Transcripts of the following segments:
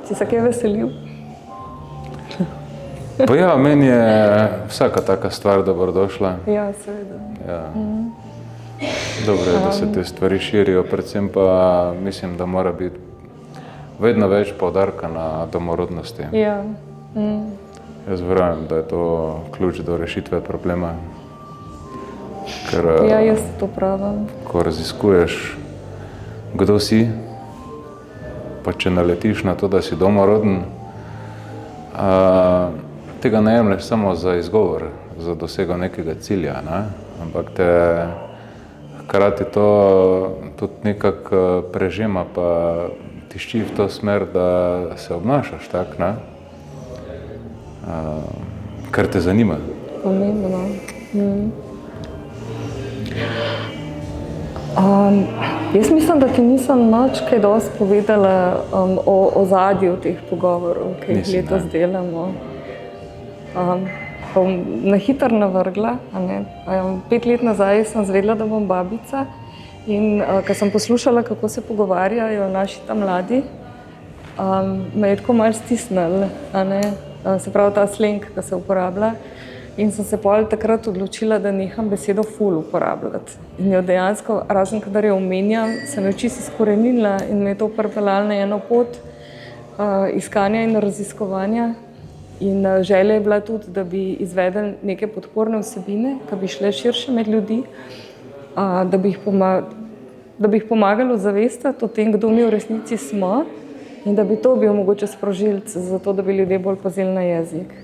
Si se kaj veselil? Pa ja, meni je vsaka taka stvar dobrodošla. Ja, seveda. Ja. Dobro je, da se te stvari širijo, predvsem pa mislim, da mora biti vedno več poudarka na domorodnosti. Ja. Jaz verjamem, da je to ključ do rešitve problema. Ker Ja, jaz to pravim. ko raziskuješ, kdo si, pa če naletiš na to, da si domoroden, tega ne jemlješ samo za izgovor, za dosego nekega cilja, ne? Ampak te hkrati to tudi nekako prežema pa tišči v to smer, da se obnašaš tak, ne? Kar te zanima. Pomembno. Jaz mislim, da ti nisem nič kaj dosti povedala o ozadju teh pogovorov, ki jih letos delamo. Bom na hitro navrgla. 5 let nazaj sem izvedela, da bom babica in ko sem poslušala, kako se pogovarjajo naši ta mladi, me je tako malo stisnilo, se pravi ta slang, ki se uporablja. In sem se pol takrat odločila, da neham besedo ful uporabljati. In jo dejansko, razen kadar jo omenjam, sem jo čisto izkorenila in me je to pripeljalo na eno pot iskanja in raziskovanja. In želja je bila tudi, da bi izvedli neke podporne vsebine, ki bi šle širše med ljudi, da bi jih pomagalo zavestiti o tem, kdo mi v resnici smo in da bi to bil mogoče sprožilec za to, da bi ljudje bolj pazili na jezik.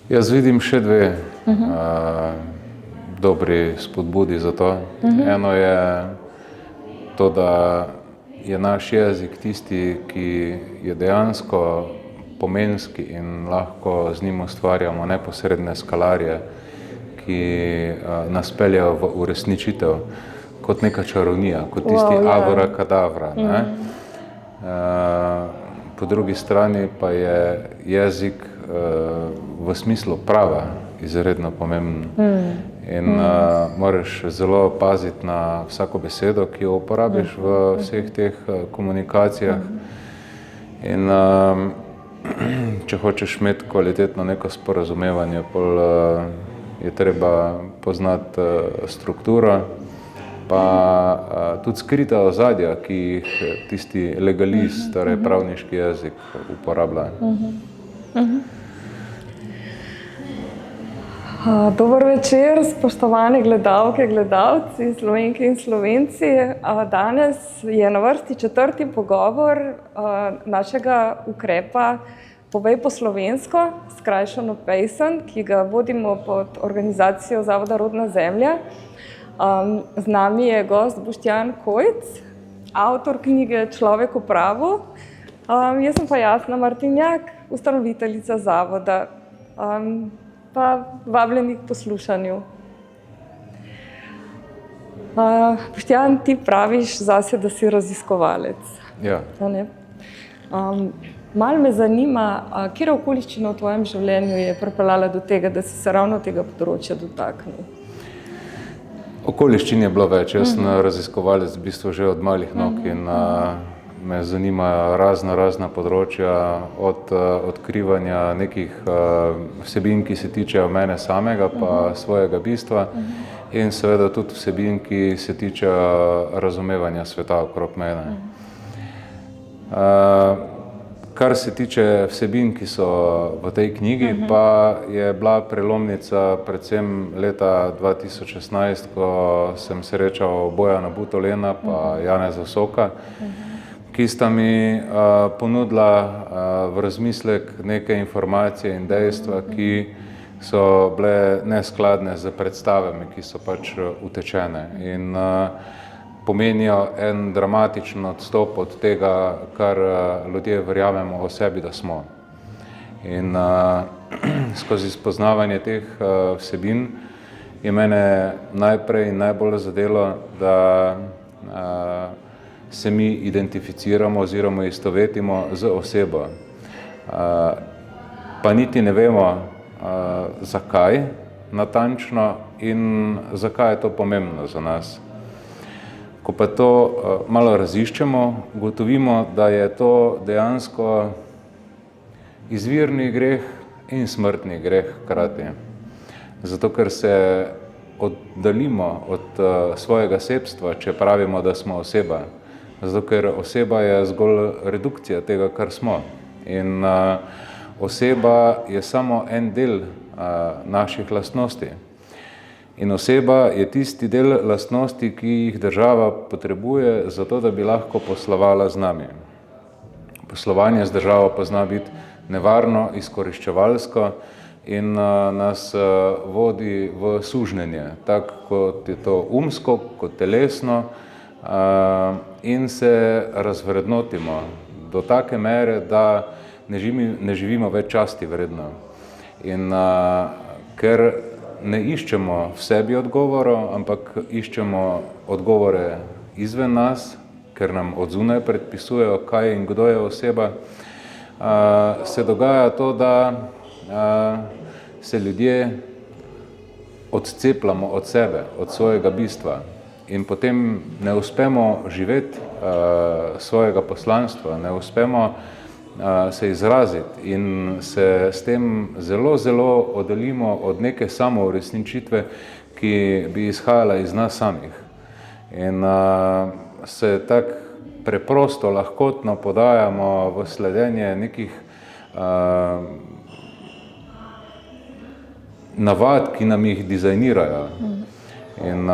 Jaz vidim še dve dobri spodbudi za to. Eno je to, da je naš jezik tisti, ki je dejansko pomenski in lahko z njim ustvarjamo neposredne skalarije, ki nas peljejo v uresničitev kot neka čarovnija, kot tisti avra kadavra. Po drugi strani pa je jezik v smislu prava izredno pomemben. In moraš zelo paziti na vsako besedo, ki jo uporabiš v vseh teh komunikacijah. In če hočeš imeti kvalitetno neko sporazumevanje, pol je treba poznati strukturo, pa tudi skrita ozadja, ki jih tisti legalist, torej pravniški jezik uporablja. Dober večer, spoštovane gledalke, gledalci, Slovenke in Slovenci. Danes je na vrsti 4. pogovor našega ukrepa Povej po slovensko, skrajšano PEJSEN, ki ga vodimo pod organizacijo Zavoda Rodna zemlja. Z nami je gost Boštjan Kojc, avtor knjige Človek v pravu. Jaz sem pa Jasna Martinjak, ustanoviteljica zavoda, pa vabljeni k poslušanju. Boštjan, ti praviš zase, da si raziskovalec. Ja. Malo me zanima, katera okoliščina v tvojem življenju je pripeljala do tega, da si se ravno tega področja dotaknil? Okoliščin je bilo več. Jaz sem raziskovalec v bistvu že od malih nog in me zanimajo razna področja, od odkrivanja nekih vsebin, ki se tičejo mene samega, pa svojega bistva, in seveda tudi vsebin, ki se tičejo razumevanja sveta okrog mene. Kar se tiče vsebin, ki so v tej knjigi, pa je bila prelomnica predvsem leta 2016, ko sem srečal Bojana Butolena pa Janeza Soka, ki sta mi ponudila v razmislek neke informacije in dejstva, ki so bile neskladne z predstavami, ki so pač utečene in pomenijo en dramatičen odstop od tega, kar ljudje verjamemo o sebi, da smo. In skozi spoznavanje teh vsebin je mene najprej in najbolj zadelo, da se mi identificiramo oziroma istovetimo z osebo. Pa niti ne vemo, zakaj natančno in zakaj je to pomembno za nas. Ko pa to malo raziščemo, ugotovimo, da je to dejansko izvirni greh in smrtni greh hkrati. Zato, ker se oddaljimo od svojega sebstva, če pravimo, da smo oseba. Zato, ker oseba je zgolj redukcija tega, kar smo. In oseba je samo en del naših lastnosti. In oseba je tisti del lastnosti, ki jih država potrebuje, zato da bi lahko poslovala z nami. Poslovanje z državo pa zna biti nevarno, izkoriščevalsko in nas vodi v sužnjenje, tako kot je to umsko, kot telesno, in se razvrednotimo do take mere, da ne živimo več časti vredno. In ker ne iščemo v sebi odgovorov, ampak iščemo odgovore izven nas, ker nam od zunaj predpisujejo, kaj in kdo je oseba, se dogaja to, da se ljudje odcepljamo od sebe, od svojega bistva in potem ne uspemo živeti svojega poslanstva, ne uspemo se izraziti in se s tem zelo, zelo oddaljimo od neke samouresničitve, ki bi izhajala iz nas samih. In se tako preprosto, lahkotno podajamo v sledenje nekih navad, ki nam jih dizajnirajo. In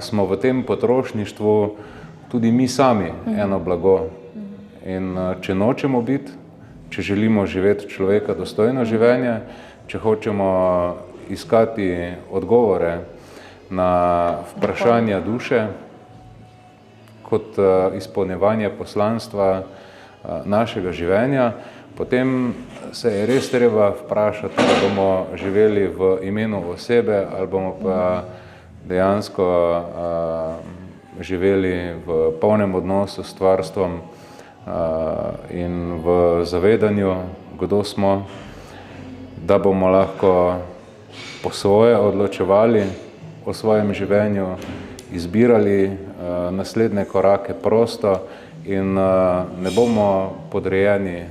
smo v tem potrošništvu tudi mi sami eno blago. In če nočemo biti, če želimo živeti človeka dostojno življenje, če hočemo iskati odgovore na vprašanja duše, kot izpolnjevanje poslanstva našega življenja, potem se je res treba vprašati, da bomo živeli v imenu osebe ali bomo pa dejansko živeli v polnem odnosu s stvarstvom in v zavedanju, kdo smo, da bomo lahko po svoje odločevali o svojem življenju, izbirali naslednje korake prosto in ne bomo podrejeni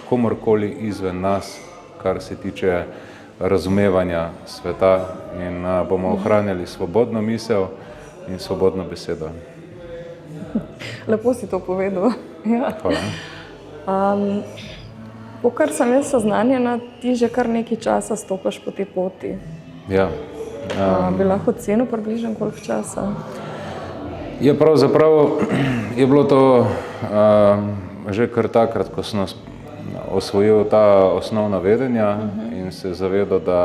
komorkoli izven nas, kar se tiče razumevanja sveta in bomo ohranjali svobodno misel in svobodno besedo. Lepo si to povedal. Ja. Hvala. Po kar sem jaz seznanjena, ti že kar nekaj časa stopaš po tej poti. Ja. Bi lahko ocenil približno koliko časa? Je pravzaprav je bilo to že kar takrat, ko sem osvojil ta osnovna vedenja in se zavedal, da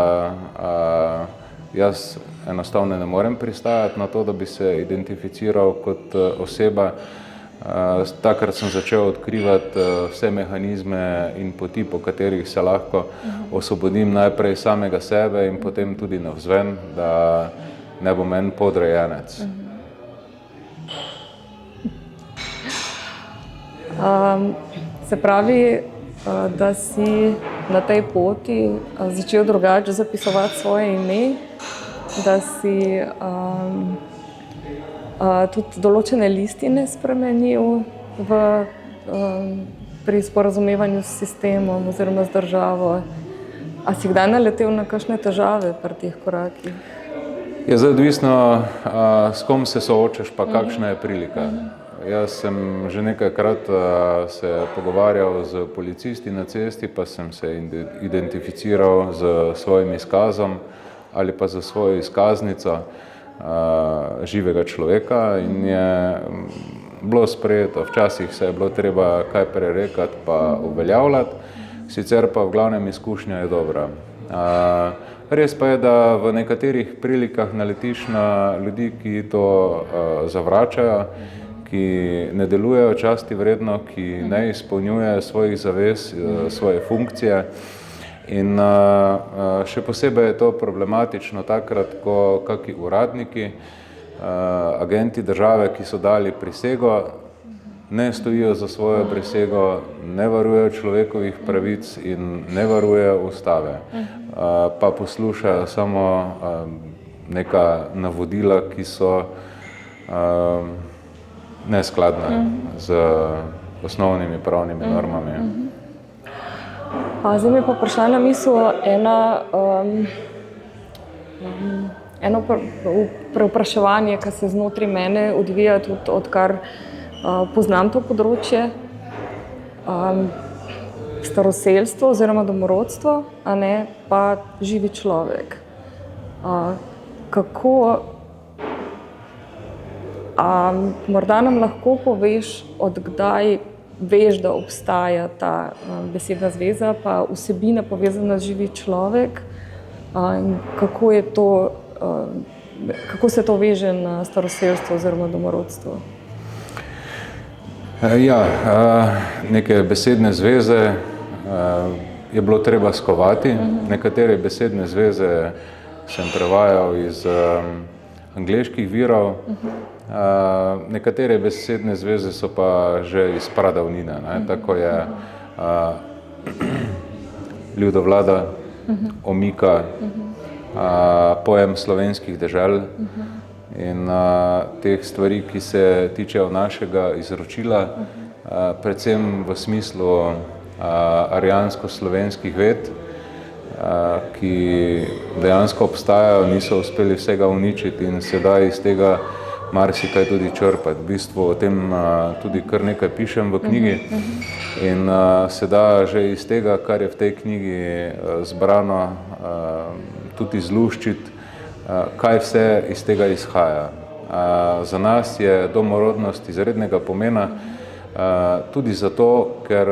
jaz enostavno ne morem pristajati na to, da bi se identificiral kot oseba. Takrat sem začel odkrivati vse mehanizme in poti, po katerih se lahko osvobodim najprej samega sebe in potem tudi navzven, da ne bom en podrejenec. Se pravi, da si na tej poti začel drugače zapisovati svoje ime, da si tudi določene listine spremenil pri sporazumevanju s sistemom oziroma z državo. A si kdaj naletel na kakšne težave pri teh korakih? Je zdaj odvisno, s kom se soočaš, pa kakšna je prilika. Jaz sem že nekajkrat se pogovarjal z policisti na cesti, pa sem se identificiral z svojim izkazom ali pa za svojo izkaznico živega človeka in je bilo sprejeto. Včasih se je bilo treba kaj prerekati pa uveljavljati, sicer pa v glavnem izkušnja je dobra. Res pa je, da v nekaterih prilikah naletiš na ljudi, ki to zavračajo, ki ne delujejo časti vredno, ki ne izpolnjujejo svojih zavez, svoje funkcije. In še posebej je to problematično takrat, ko kakšni uradniki, agenti države, ki so dali prisego, ne stojijo za svojo prisego, ne varujejo človekovih pravic in ne varujejo ustave, pa poslušajo samo neka navodila, ki so neskladna z osnovnimi pravnimi normami. Zdaj mi je pa prišla na misel eno prevpraševanje, ki se znotraj mene odvija tudi odkar poznam to področje. Staroselstvo oziroma domorodstvo, a ne pa živi človek. Morda nam lahko poveš, od kdaj veš, da obstaja ta besedna zveza, pa vsebina povezana z živi človek, in kako se to veže na staroselstvo oziroma domorodstvo? Neke besedne zveze je bilo treba skovati. Nekatere besedne zveze sem prevajal iz angleških virov, nekatere besedne zveze so pa že iz pradavnine. Tako je Ljudovlada omika pojem slovenskih dežel in teh stvari, ki se tičejo našega izročila, predvsem v smislu arijansko-slovenskih ved, ki dejansko obstajajo, niso uspeli vsega uničiti in sedaj iz tega marsikaj tudi črpati. V bistvu o tem tudi kar nekaj pišem v knjigi in se da že iz tega, kar je v tej knjigi zbrano, tudi izluščiti, kaj vse iz tega izhaja. Za nas je domorodnost izrednega pomena tudi zato, ker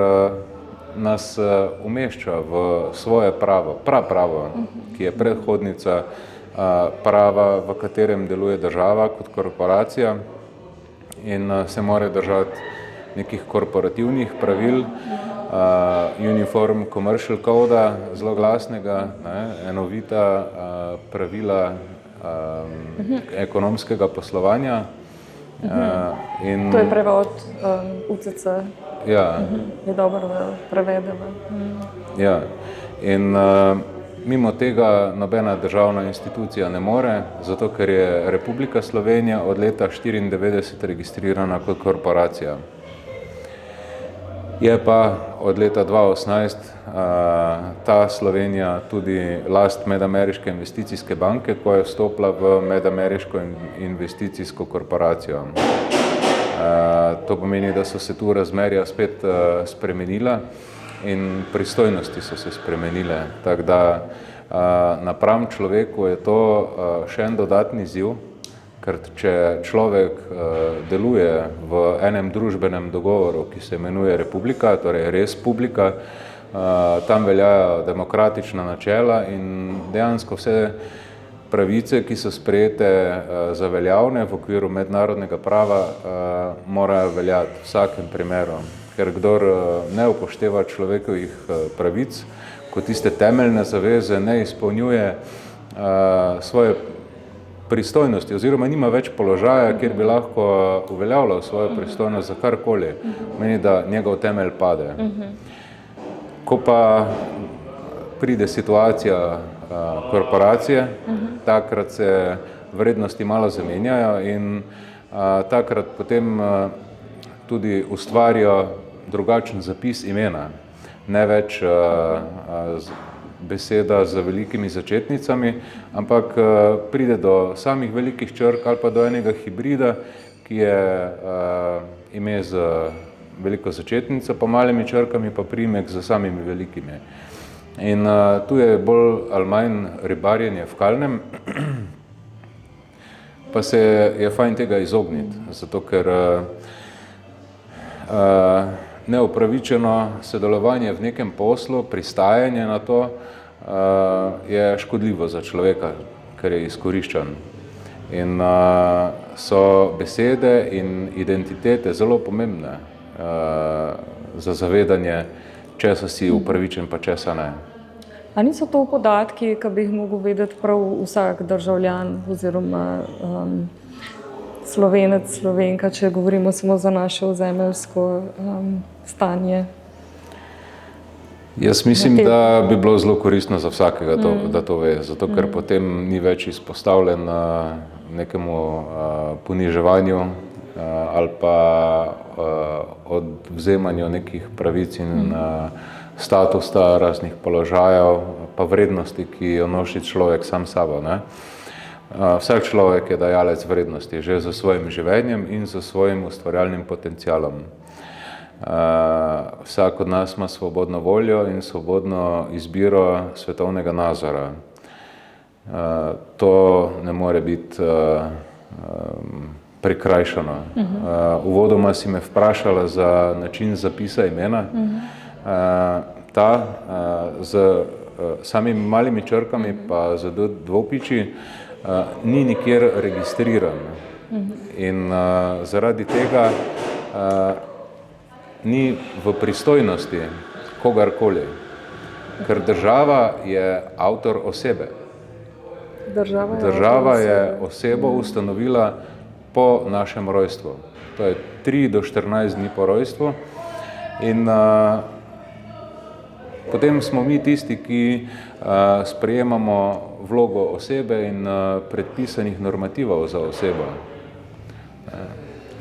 nas umešča v svoje pravo, prapravo, ki je predhodnica prava, v katerem deluje država kot korporacija in se mora držati nekih korporativnih pravil, Uniform Commercial Code, zelo glasnega, enovita pravila ekonomskega poslovanja. To je prevod UCC. Ja. Je dobro prevedeno. Ja. In mimo tega nobena državna institucija ne more, zato ker je Republika Slovenija od leta 1994 registrirana kot korporacija. Je pa od leta 2018 ta Slovenija tudi last Medameriške investicijske banke, ko je vstopila v Medameriško investicijsko korporacijo. To pomeni, da so se tu razmerja spet spremenila in pristojnosti so se spremenile. Tako da napram človeku je to še en dodatni izziv, ker če človek deluje v enem družbenem dogovoru, ki se imenuje republika, torej res publika, tam veljajo demokratična načela in dejansko vse pravice, ki so sprejete za veljavne v okviru mednarodnega prava, morajo veljati v vsakem primeru. Ker kdor ne upošteva človekovih pravic, kot tiste temeljne zaveze, ne izpolnjuje svoje pristojnosti oziroma nima več položaja, kjer bi lahko uveljavljal svojo pristojnost za karkoli, meni, da njegov temelj pade. Ko pa pride situacija korporacije, takrat se vrednosti malo zamenjajo in takrat potem tudi ustvarijo drugačen zapis imena. Ne več beseda z velikimi začetnicami, ampak pride do samih velikih črk ali pa do enega hibrida, ki je ime z veliko začetnico, pa malimi črkami pa priimek z samimi velikimi. In tu je bolj ali manj ribarjenje v kalnem, pa se je fajn tega izogniti, zato ker neupravičeno sodelovanje v nekem poslu, pristajanje na to, je škodljivo za človeka, ker je izkoriščan. In so besede in identitete zelo pomembne za zavedanje, česa si upravičen, pa česa ne. A niso to podatki, ki bi jih mogel vedeti prav vsak državljan oziroma Slovenec, Slovenka, če govorimo samo za naše ozemeljsko stanje? Jaz mislim, da bi bilo zelo koristno za vsakega, da to ve, zato ker potem ni več izpostavljen nekemu poniževanju ali pa odvzemanju nekih pravic in statusa, raznih položajev, pa vrednosti, ki jo nosi človek sam sabo. Ne? Vsak človek je dajalec vrednosti, že za svojim življenjem in za svojim ustvarjalnim potencialom. Vsak od nas ima svobodno voljo in svobodno izbiro svetovnega nazora. To ne more biti prikrajšano. Uvodoma si me vprašala za način zapisa imena. Ta z samimi malimi črkami pa z dvopiči ni nikjer registriran. In zaradi tega ni v pristojnosti kogarkoli, ker država je avtor osebe. Država je osebo ustanovila po našem rojstvu. To je 3 do 14 dni po rojstvu. In potem smo mi tisti, ki sprejemamo vlogo osebe in predpisanih normativov za osebo.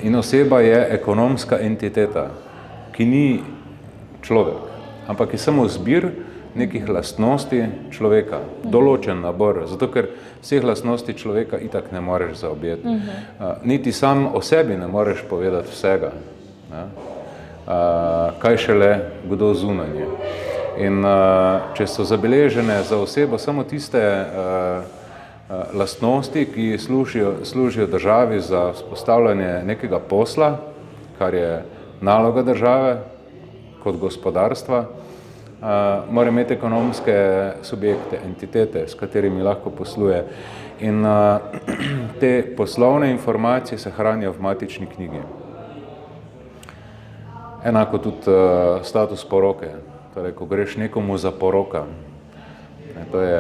In oseba je ekonomska entiteta, ki ni človek, ampak je samo zbir nekih lastnosti človeka, določen nabor, zato ker vseh lastnosti človeka itak ne moreš zaobjeti. Niti sam o sebi ne moreš povedati vsega, kaj šele kdo zunanje. In če so zabeležene za osebo samo tiste lastnosti, ki služijo državi za vzpostavljanje nekega posla, kar je naloga države kot gospodarstva, mora imeti ekonomske subjekte, entitete, s katerimi lahko posluje. In te poslovne informacije se hranijo v matični knjigi. Enako tudi status poroke. Torej, ko greš nekomu za poroka, to je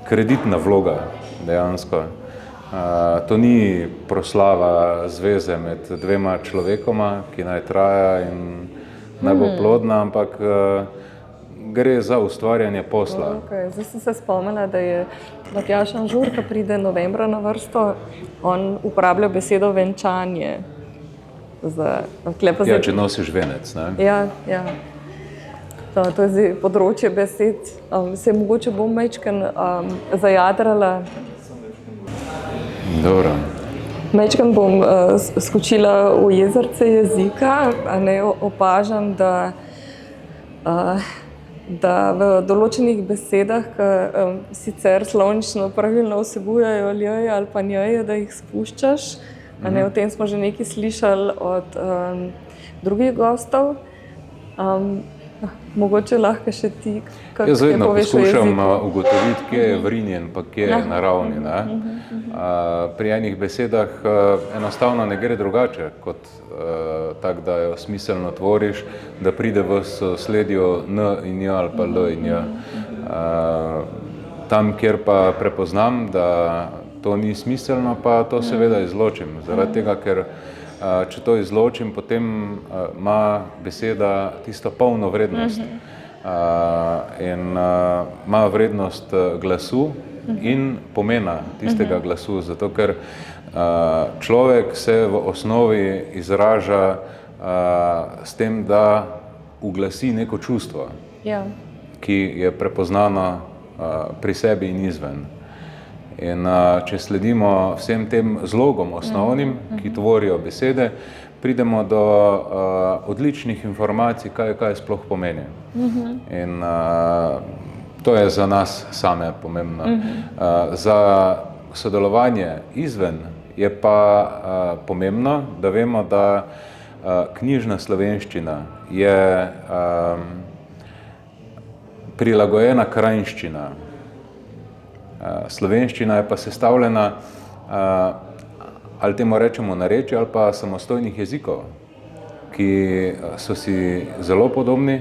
kreditna vloga dejansko. To ni proslava zveze med dvema človekoma, ki naj traja in naj bo plodna, ampak gre za ustvarjanje posla. Okay. Zdaj sem se spomnila, da je Matjaž Anžur, ki pride novembra na vrsto, on uporablja besedo venčanje. Ja, če nosiš venec, ne? Ja. To je zdaj področje besed. Se mogoče bom majčken zajadrala. Dobro. Majčken bom skočila v jezerce jezika, a ne opažam, da v določenih besedah, ki sicer slovnično pravilno vsebujejo lj ali pa nj, da jih spuščaš. A ne, o tem smo že nekaj slišali od drugih gostov. Mogoče lahko še ti, kaj poveš o jeziku? Jaz vedno poskušam ugotoviti, kje je vrinjen, pa kje je naravni. Pri enih besedah enostavno ne gre drugače, kot tak, da jo smiselno tvoriš, da pride v sosledju n in j ali pa l in j. Tam, kjer pa prepoznam, da to ni smiselno, pa to seveda izločim. Zaradi tega, ker če to izločim, potem ima beseda tisto polno vrednost. In ima vrednost glasu in pomena tistega glasu, zato ker človek se v osnovi izraža s tem, da uglasi neko čustvo, ki je prepoznano pri sebi in izven. In če sledimo vsem tem zlogom osnovnim, ki tvorijo besede, pridemo do odličnih informacij, kaj sploh pomeni. In to je za nas same pomembno. Za sodelovanje izven je pa pomembno, da vemo, da knjižna slovenščina je prilagojena krajinščina. Slovenščina je pa sestavljena, ali temu rečemo narečij, ali pa samostojnih jezikov, ki so si zelo podobni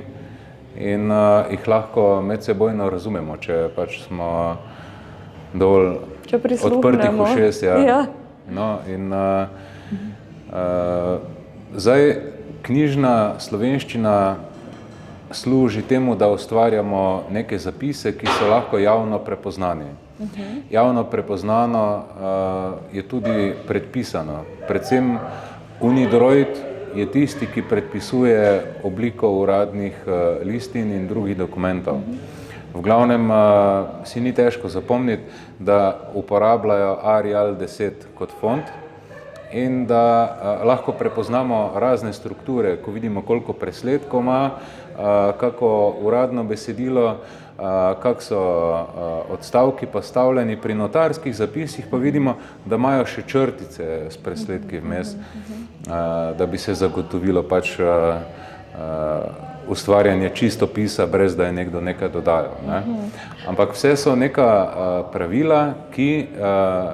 in jih lahko medsebojno razumemo, če pač smo dovolj odprtih ušes. No, in zdaj knjižna slovenščina služi temu, da ustvarjamo neke zapise, ki so lahko javno prepoznani. Javno prepoznano je tudi predpisano. Predvsem Unidroid je tisti, ki predpisuje obliko uradnih listin in drugih dokumentov. V glavnem si ni težko zapomniti, da uporabljajo Arial 10 kot font in da lahko prepoznamo razne strukture, ko vidimo, koliko presledkov ima, kako uradno besedilo, kak so odstavki postavljeni. Pri notarskih zapisih pa vidimo, da imajo še črtice s presledki vmes, da bi se zagotovilo pač ustvarjanje čistopisa, brez da je nekdo nekaj dodajal. Ne? Ampak vse so neka pravila, ki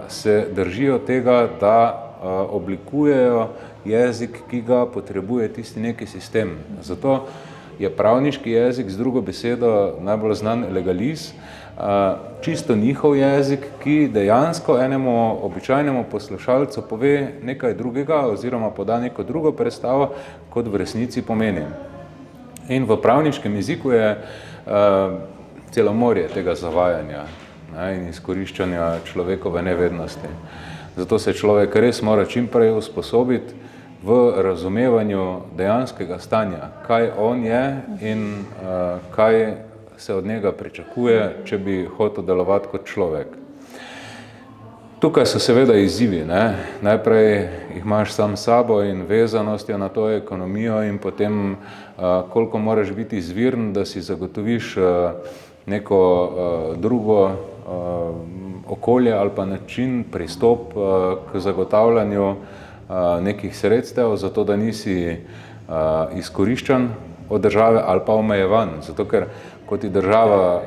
se držijo tega, da oblikujejo jezik, ki ga potrebuje tisti neki sistem. Zato je pravniški jezik, z drugo besedo najbolj znan legalis, čisto njihov jezik, ki dejansko enemu običajnemu poslušalcu pove nekaj drugega oziroma poda neko drugo predstavo, kot v resnici pomeni. In v pravniškem jeziku je celo morje tega zavajanja, ne, in izkoriščanja človekove nevednosti. Zato se človek res mora čim prej usposobiti v razumevanju dejanskega stanja, kaj on je in kaj se od njega pričakuje, če bi hotel delovati kot človek. Tukaj so seveda izzivi. Ne? Najprej jih imaš sam s sabo in vezanostjo na to ekonomijo in potem koliko moraš biti izviren, da si zagotoviš neko drugo okolje ali pa način, pristop k zagotavljanju nekih sredstev, zato da nisi izkoriščan od države ali pa omejevan. Zato ker ko ti država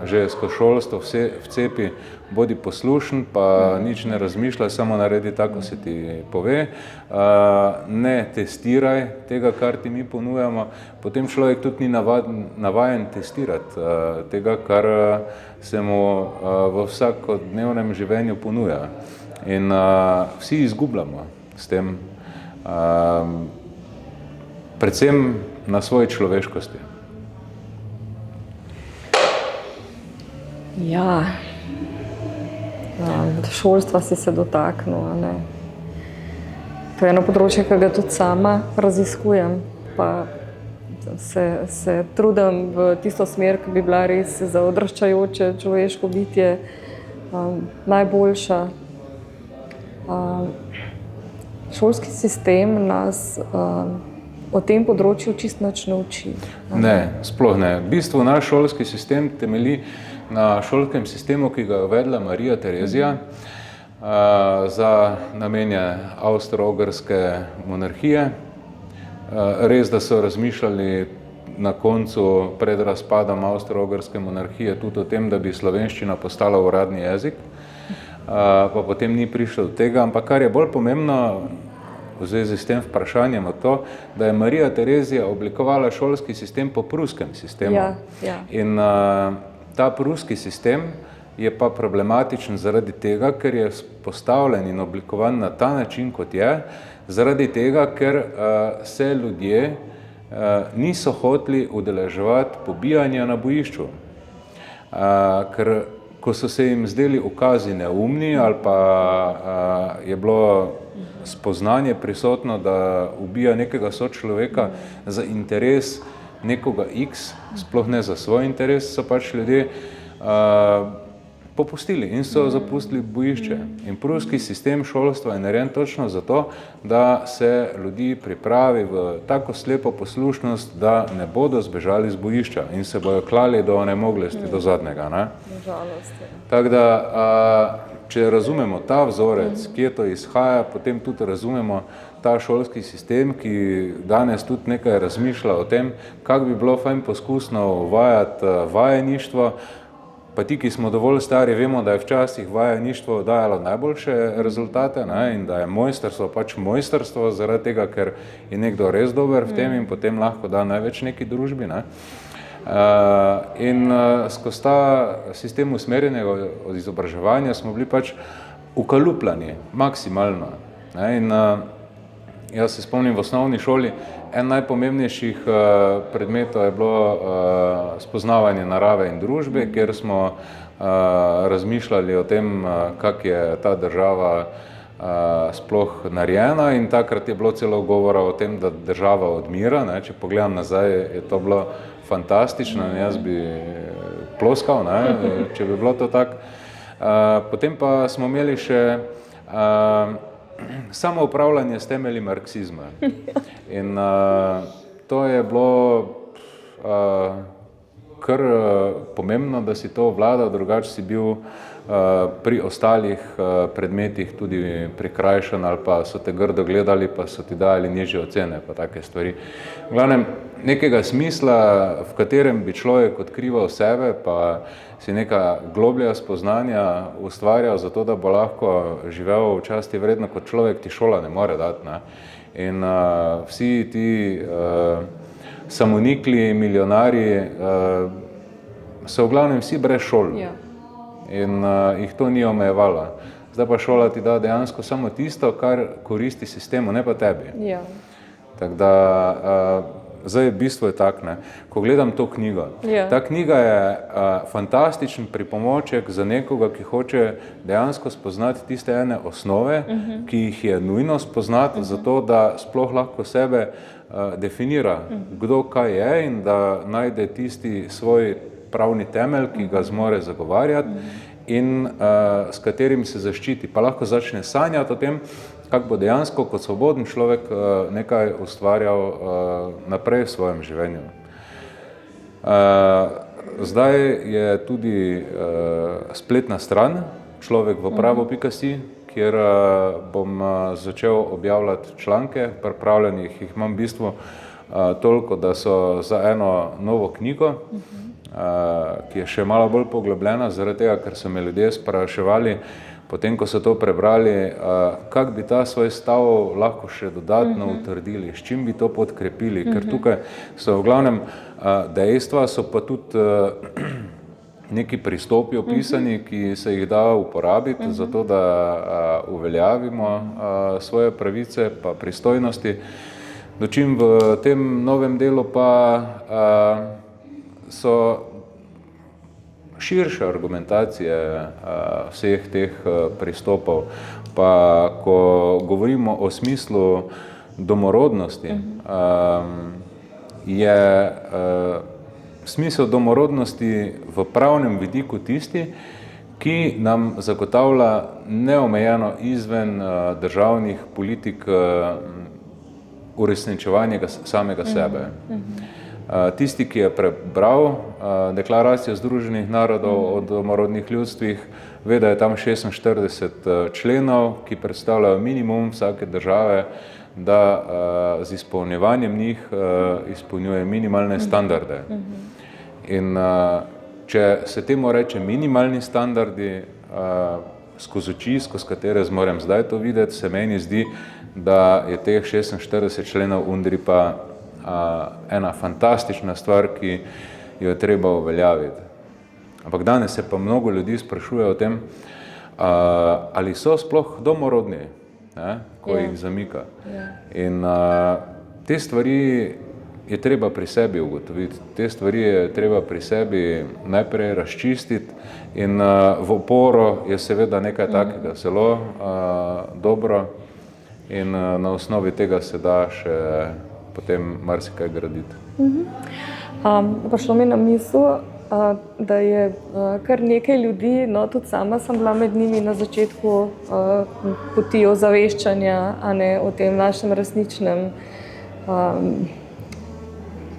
že skozi šolstvo vcepi, bodi poslušen, pa nič ne razmišljaj, samo naredi tako, se ti pove, ne testiraj tega, kar ti mi ponujamo, potem človek tudi ni navajen testirati tega, kar se mu v vsakodnevnem življenju ponuja. In vsi izgubljamo s tem, predvsem na svoji človeškosti. Ja, šolstva si se dotaknil, ne. To je eno področje, ki ga tudi sama raziskujem, pa se trudim v tisto smer, ki bi bila res za odraščajoče človeško bitje najboljša. Šolski sistem nas o tem področju čisto nič ne uči. Ne, sploh ne. V bistvu naš šolski sistem temelji na šolskem sistemu, ki ga je uvedla Marija Terezija za namene Avstro-Ogrske monarhije. Res, da so razmišljali na koncu pred razpadom Avstro-Ogrske monarhije tudi o tem, da bi slovenščina postala uradni jezik, pa potem ni prišlo do tega. Ampak kar je bolj pomembno v zvezi s tem vprašanjem je to, da je Marija Terezija oblikovala šolski sistem po pruskem sistemu. Ja. In ta pruski sistem je pa problematičen zaradi tega, ker je postavljen in oblikovan na ta način, kot je, zaradi tega, ker se ljudje niso hoteli udeleževati pobijanja na bojišču. Ker ko so se jim zdeli ukazi neumni ali pa je bilo spoznanje prisotno, da ubija nekega sočloveka za interes nekoga X, sploh ne za svoj interes, so pač ljudje popustili in so zapustili bojišče. In pruski sistem šolstva je narejen točno zato, da se ljudi pripravi v tako slepo poslušnost, da ne bodo zbežali z bojišča in se bojo klali do onemoglosti, do zadnjega. Ne? Tako da, če razumemo ta vzorec, kje to izhaja, potem tudi razumemo ta šolski sistem, ki danes tudi nekaj razmišlja o tem, kako bi bilo fajn poskusno uvajati vajeništvo. Pa ti, ki smo dovolj stari, vemo, da je včasih vajeništvo dajalo najboljše rezultate, ne, in da je mojstrstvo pač mojstrstvo zaradi tega, ker je nekdo res dober v tem in potem lahko da največ neki družbi. Ne. In skozi ta sistem usmerjenega izobraževanja smo bili pač ukalupljani maksimalno. Ne, in Jaz se spomnim v osnovni šoli, en najpomembnejših predmetov je bilo spoznavanje narave in družbe, kjer smo razmišljali o tem, kak je ta država sploh narejena, in takrat je bilo celo govora o tem, da država odmira, ne. Če pogledam nazaj, je to bilo fantastično in jaz bi ploskal, ne, če bi bilo to tako. Potem pa smo imeli še samo upravljanje s temelji marksizma. In to je bilo kar pomembno, da si to vladal, drugače si bil pri ostalih predmetih tudi prikrajšan ali pa so te grdo gledali pa so ti dali nižje ocene pa take stvari. V glavnem, nekega smisla, v katerem bi človek odkrival sebe pa si neka globlja spoznanja ustvarjal zato, da bo lahko živel v časti vredno kot človek, ti šola ne more dati, ne. In vsi ti samonikli, milijonarji so v glavnem vsi brez šol. Ja. In jih to ni omejevalo. Zdaj pa šola ti da dejansko samo tisto, kar koristi sistemu, ne pa tebi. Ja. Tako da zdaj bistvo je tak, ne. Ko gledam to knjigo, Ja. ta knjiga je fantastičen pripomoček za nekoga, ki hoče dejansko spoznati tiste ene osnove, ki jih je nujno spoznati, zato da sploh lahko sebe definira, kdo kaj je in da najde tisti svoj pravni temelj, ki ga zmore zagovarjati in s katerim se zaščiti. Pa lahko začne sanjati o tem, kako bo dejansko kot svoboden človek nekaj ustvarjal naprej v svojem življenju. Zdaj je tudi spletna stran človekvopravo.si, kjer bom začel objavljati članke, pripravljenih jih imam v bistvu toliko, da so za eno novo knjigo, ki je še malo bolj poglobljena, zaradi tega, ker so me ljudje spraševali, potem ko so to prebrali, kako bi ta svoj stav lahko še dodatno utrdili, s čim bi to podkrepili, ker tukaj so v glavnem dejstva, so pa tudi neki pristopi opisani, ki se jih da uporabiti, zato da uveljavimo svoje pravice pa pristojnosti, dočim v tem novem delu pa so širše argumentacije vseh teh pristopov. Pa ko govorimo o smislu domorodnosti, je smisel domorodnosti v pravnem vidiku tisti, ki nam zagotavlja neomejeno izven državnih politik uresničevanje samega sebe. Tisti, ki je prebral Deklaracijo Združenih narodov o domorodnih ljudstvih, ve, da je tam 46 členov, ki predstavljajo minimum vsake države, da z izpolnjevanjem njih izpolnjuje minimalne standarde. In če se temu reče minimalni standardi, skozi oči, skozi katere zmorem zdaj to videti, se meni zdi, da je teh 46 členov UNDRIP-a ena fantastična stvar, ki jo je treba uveljaviti. Ampak danes se pa mnogo ljudi sprašuje o tem, ali so sploh domorodni, ne, ko jih zamika. In te stvari je treba pri sebi ugotoviti, te stvari je treba pri sebi najprej razčistiti in v oporo je seveda nekaj takega zelo dobro in na osnovi tega se da še potem marsikaj graditi. Prišlo mi na misel, da je kar nekaj ljudi, no tudi sama sem bila med njimi na začetku poti ozaveščanja, a ne, o tem našem resničnem,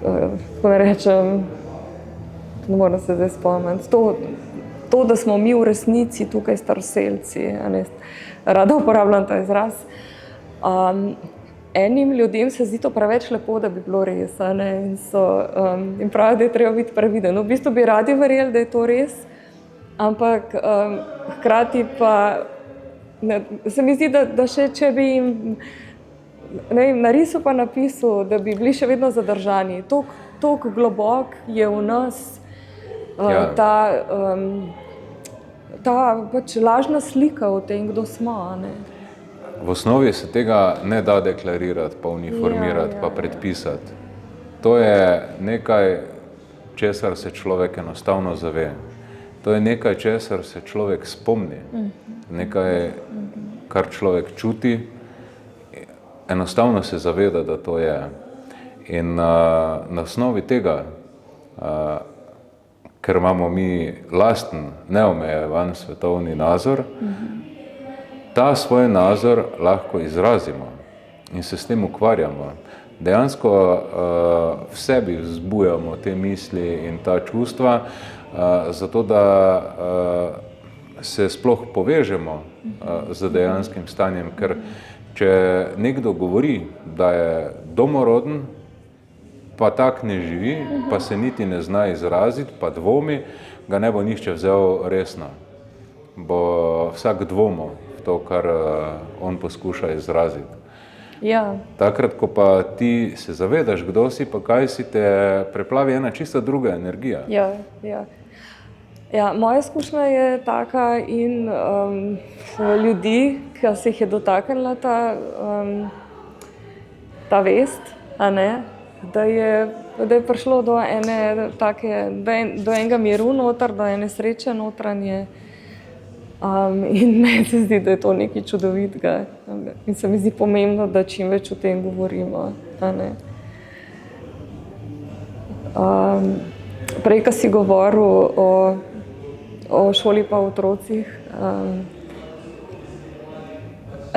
kako ne rečem, ne moram se zdaj spomniti, to, da smo mi v resnici tukaj staroselci, a ne, rada uporabljam ta izraz. Enim ljudem se zdi to preveč lepo, da bi bilo res, a ne, in pravijo, da je treba biti previden. V bistvu bi radi verjeli, da je to res, ampak hkrati pa se mi zdi, da še če bi jim narisal pa napisal, da bi bili še vedno zadržani. Toliko globok je v nas ta pač lažna slika o tem, kdo smo, a ne. v osnovi se tega ne da deklarirati, pa uniformirati, pa predpisati. To je nekaj, česar se človek enostavno zave. To je nekaj, česar se človek spomni. Nekaj, kar človek čuti, enostavno se zaveda, da to je. In na osnovi tega, ker imamo mi lasten, neomejevan svetovni nazor, ta svoj nazor lahko izrazimo in se s tem ukvarjamo. Dejansko v sebi vzbujamo te misli in ta čustva, zato da se sploh povežemo z dejanskim stanjem, ker če nekdo govori, da je domoroden, pa tak ne živi, pa se niti ne zna izraziti, pa dvomi, ga ne bo nihče vzel resno. Bo vsak dvomo v to, kar on poskuša izraziti. Ja. Takrat, ko pa ti se zavedaš, kdo si, pa kaj si, te preplavi ena čista druga energija. Ja, moja izkušnja je taka in ljudi, ki se jih je dotaknila ta vest, da je prišlo do enega miru noter, do ene sreče notranje. In meni se zdi, da je to nekaj čudovitega. In se mi zdi pomembno, da čim več o tem govorimo. Prej, ko si govoril o šoli pa o otrocih,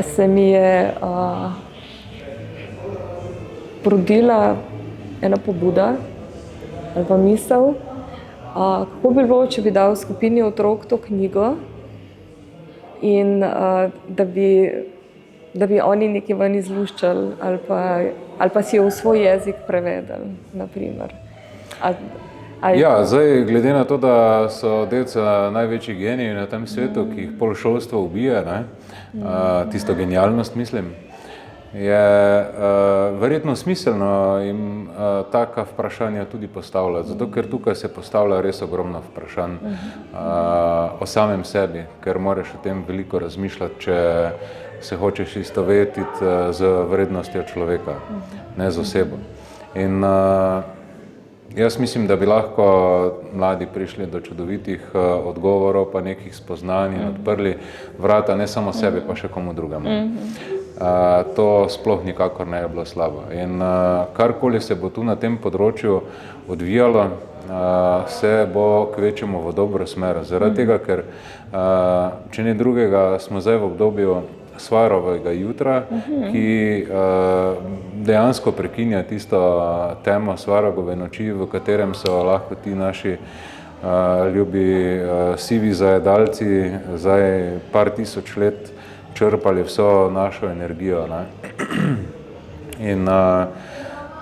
se mi je porodila ena pobuda ali pa misel, kako bi bilo, če bi dal skupini otrok to knjigo in da bi oni nekaj ven izluščali ali pa si jo v svoj jezik prevedeli, naprimer. Ja, zdaj, glede na to, da so deca največji geniji na tem svetu, ki jih pol šolstva ubije, tisto genialnost, mislim, je verjetno smiselno jim taka vprašanja tudi postavljati, zato ker tukaj se postavlja res ogromno vprašanj o samem sebi, ker moraš o tem veliko razmišljati, če se hočeš istovetiti z vrednostjo človeka, ne z osebo. In jaz mislim, da bi lahko mladi prišli do čudovitih odgovorov, pa nekih spoznanj in odprli vrata ne samo sebi, pa še komu drugemu. To sploh nikakor ne je bilo slabo. In karkoli se bo tu na tem področju odvijalo, se bo kvečemo v dobro smer. Zaradi tega, ker če ne drugega, smo zdaj v obdobju Svarovega jutra, ki dejansko prekinja tisto temo Svarogove noči, v katerem so lahko ti naši ljubi sivi zajedalci zdaj par tisoč let črpali vso našo energijo. In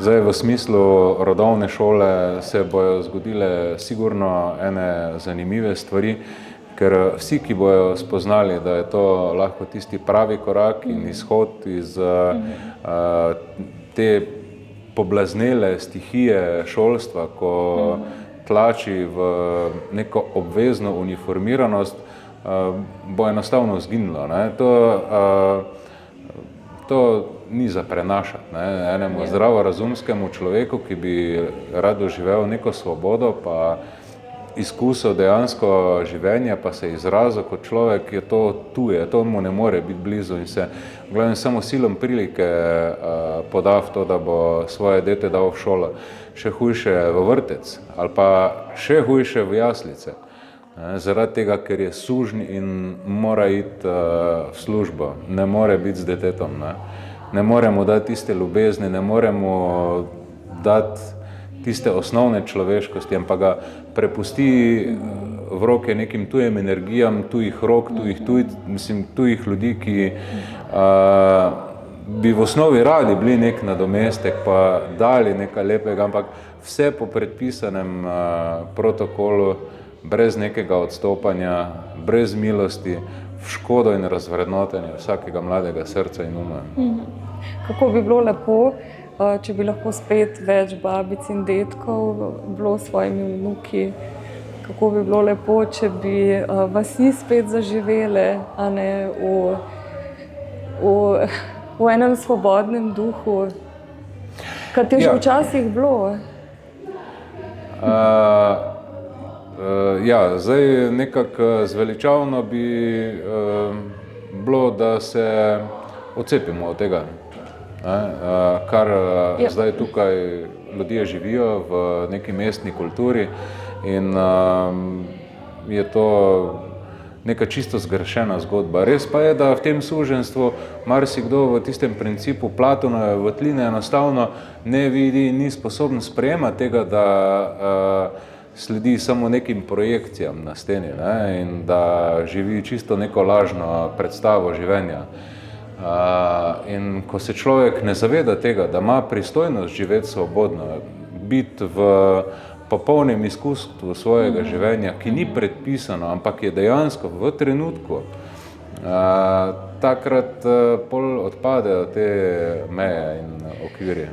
zdaj v smislu rodovne šole se bojo zgodile sigurno ene zanimive stvari, ker vsi, ki bojo spoznali, da je to lahko tisti pravi korak in izhod iz te poblaznele stihije šolstva, ko tlači v neko obvezno uniformiranost, bo enostavno zginilo. To ni za prenašati. Enemu zdravorazumskemu človeku, ki bi rad doživel neko svobodo, pa izkusil dejansko življenje, pa se izrazil kot človek, je to tuje, to mu ne more biti blizu in se glavno samo silom prilike poda v to, da bo svoje dete dal v šolo, še hujše v vrtec ali pa še hujše v jaslice. Zaradi tega, ker je sužnj in mora iti v službo, ne more biti z detetom. Ne moremo dati tiste ljubezni, ne moremo dati tiste osnovne človeškosti, ampak ga prepusti v roke nekim tujem energijam, tujih rok, tujih ljudi, ki bi v osnovi radi bili nek nadomestek, pa dali nekaj lepega, ampak vse po predpisanem protokolu, brez nekega odstopanja, brez milosti, v škodo in razvrednotenje vsakega mladega srca in uma. Kako bi bilo lepo, če bi lahko spet več babic in dedkov bilo s svojimi vnuki, kako bi bilo lepo, če bi vasi spet zaživele, a ne v enem svobodnem duhu, kot je že včasih bilo. Ja, zdaj nekako zveličavno bi bilo, da se odcepimo od tega, kar zdaj tukaj ljudje živijo v neki mestni kulturi in je to neka čisto zgrešena zgodba. Res pa je, da v tem suženjstvu marsikdo v tistem principu Platonove votline enostavno ne vidi, ni sposoben sprejemati tega, da sledi samo nekim projekcijam na steni, ne, in da živi čisto neko lažno predstavo življenja. In ko se človek ne zaveda tega, da ima pristojnost živeti svobodno, biti v popolnem izkustvu svojega življenja, ki ni predpisano, ampak je dejansko v trenutku, takrat pol odpadejo te meje in okvirje.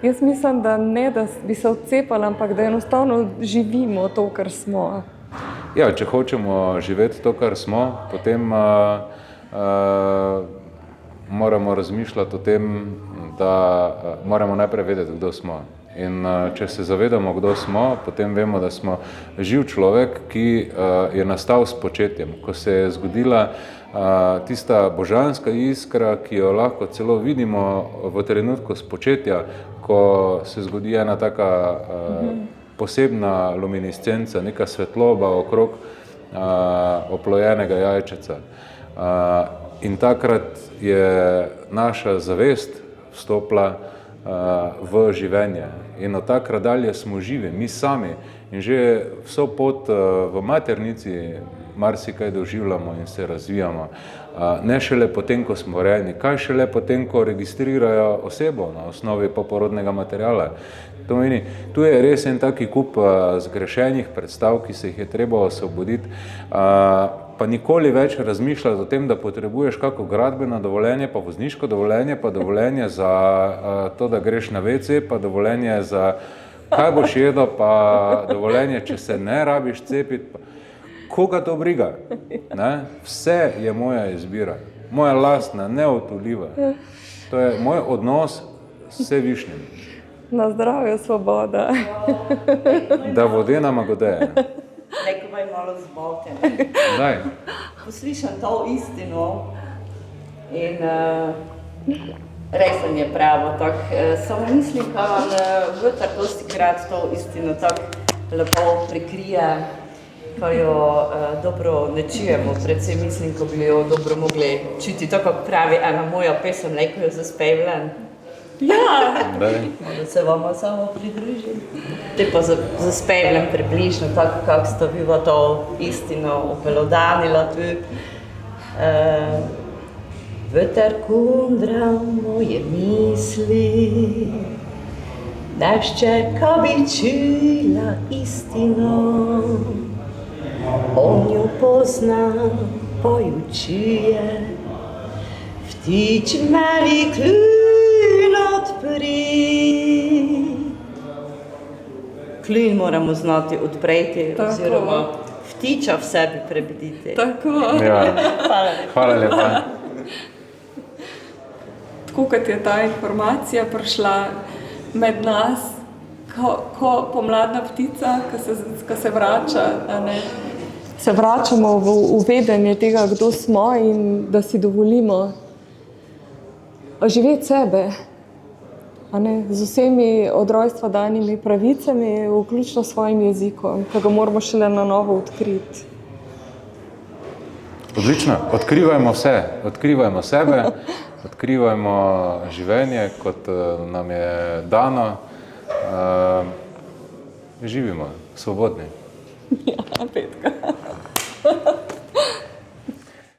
Jaz mislim, da ne, da bi se odcepali, ampak da enostavno živimo to, kar smo. Ja, če hočemo živeti to, kar smo, potem moramo razmišljati o tem, da moramo najprej vedeti, kdo smo. In če se zavedamo, kdo smo, potem vemo, da smo živ človek, ki je nastal s početjem. Ko se je zgodila tista božanska iskra, ki jo lahko celo vidimo v trenutku spočetja, ko se zgodi ena taka posebna luminiscenca, neka svetloba okrog oplojenega jajčeca. In takrat je naša zavest vstopila v življenje. In od takrat dalje smo živi, mi sami. In že vso pot v maternici marsikaj doživljamo in se razvijamo. Ne šele potem, ko smo rojeni, kaj šele potem, ko registrirajo osebo na osnovi poporodnega materiala. To meni, tu je res en taki kup zgrešenih predstav, ki se jih je treba osvoboditi, pa nikoli več razmišljati o tem, da potrebuješ kako gradbeno dovoljenje, pa vozniško dovoljenje, pa dovoljenje za to, da greš na WC, pa dovoljenje za kaj boš jedel, pa dovoljenje, če se ne rabiš cepiti. Koga to briga? Ne? Vse je moja izbira, moja lastna, neotuljiva. To je moj odnos s Vsevišnjim. Na zdravje, svoboda. Da vodena magodeje. Neko vaj malo zmoten. Daj. Poslišam to istino in resno je pravo. Samo mislim, kao Vötar dostikrat to istino tako lepo prekrije, ko jo dobro ne čujemo. Predvsem mislim, ko bi jo dobro mogli čuti, tako kot pravi ena moja pesem, lejko jo zaspevljam. Ja, da se vama samo pridružim. Te pa zaspevljam približno tako, kako sta viva to istino opelodanila tu. Veter kundra moje misli, dašče, ko bi čula istino. On jo pozna, pojučuje, vtič mali klin odpri. Klin moramo znati odpreti, oziroma vtiča v sebi prebuditi. Tako. Ja. Hvala lepa. Tako kot je ta informacija prišla med nas, ko pomladna ptica, ko se vrača, se vračamo v vedenje tega, kdo smo in da si dovolimo živeti sebe, z vsemi od rojstva danimi pravicami, vključno s svojim jezikom, ki ga moramo šele na novo odkriti. Odlično. Odkrivajmo vse. Odkrivajmo sebe, odkrivajmo življenje, kot nam je dano. Živimo svobodni. Ja, Petka.